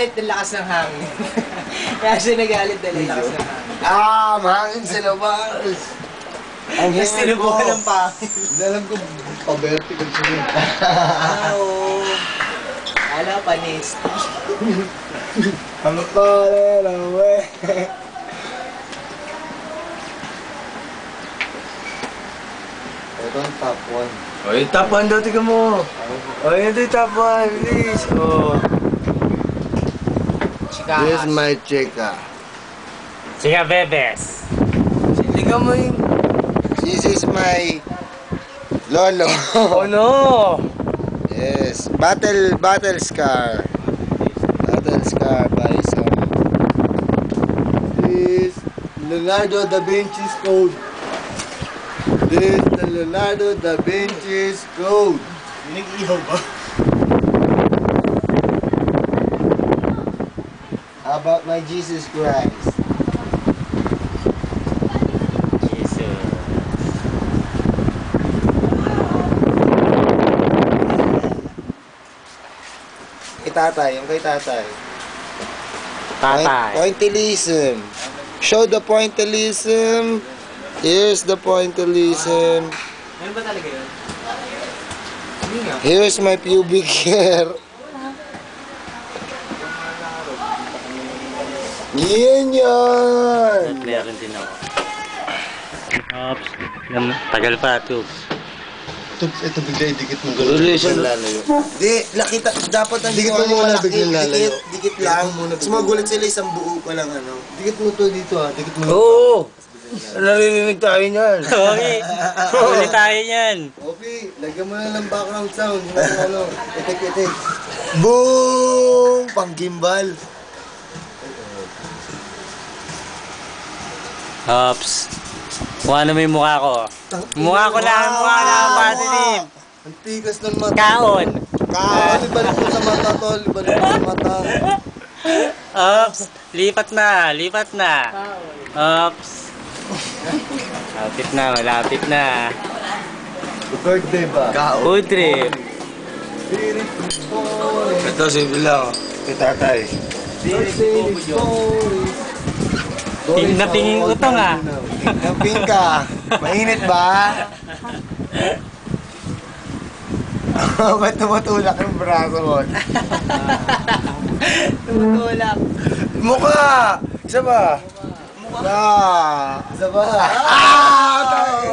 nagalit ng lakas ng hangin. Kaya siya nagalit dahil lakas ng hangin. Mahangin sa labas. Ang mas tinubuhan ng pangin. Hindi alam ko, pa-vertical siya. Oo. Kala pa nasty. Ang pala lang, we. Ito ang top 1. Oy, top 1 daw, tignan mo. Oy, ito yung top 1, please. Oh. This is my chica. Sige, bebes. Tignan mo yung... This is my lolo. Oh no! Yes, battle scar. Battle scar by some. This Leonardo da Vinci's code. This the Leonardo da Vinci's code. Nag-ihaw ba? How about my Jesus Christ? Jesus. Kay tatay, yung kay tatay. Tatay. Pointillism. Show the pointillism. Here's the pointillism. Ano ba talaga yun? Hindi nga. Here's my pubic hair. Yan yan! Meron din ako. Oops. Tagal pa, tubes. Ito bigla idikit mo. Relation. Di, nakita, dapat ang Dikit ginawa mo muna, malaki, biglang lalayo. Dikit lang. Tapos magulat sila isang buo pa lang ano. Dikit mo to dito dikit mo. Oo! Naririnig tayo niyan. Okay. Huli tayo yan. Okay, lagyan mo na ng background sound. Ano, itik-itik. Boom! Pang gimbal. Oops. Kung ano may mukha ko. Mukha ko lang, positive. Ang tigas ng mata. Kaon. Kaon, ibalik mo sa mata, tol. Ibalik mo sa mata. Oops. Lipat na. Oops. Malapit na. Birthday ba? Food trip. Ito, simple lang. Kay tatay. Tingin ko to nga. Camping ka. Mainit ba? Ba't tumutulak yung braso mo? Tumutulak. Mukha! Isa ba? Isa ba? Tayo!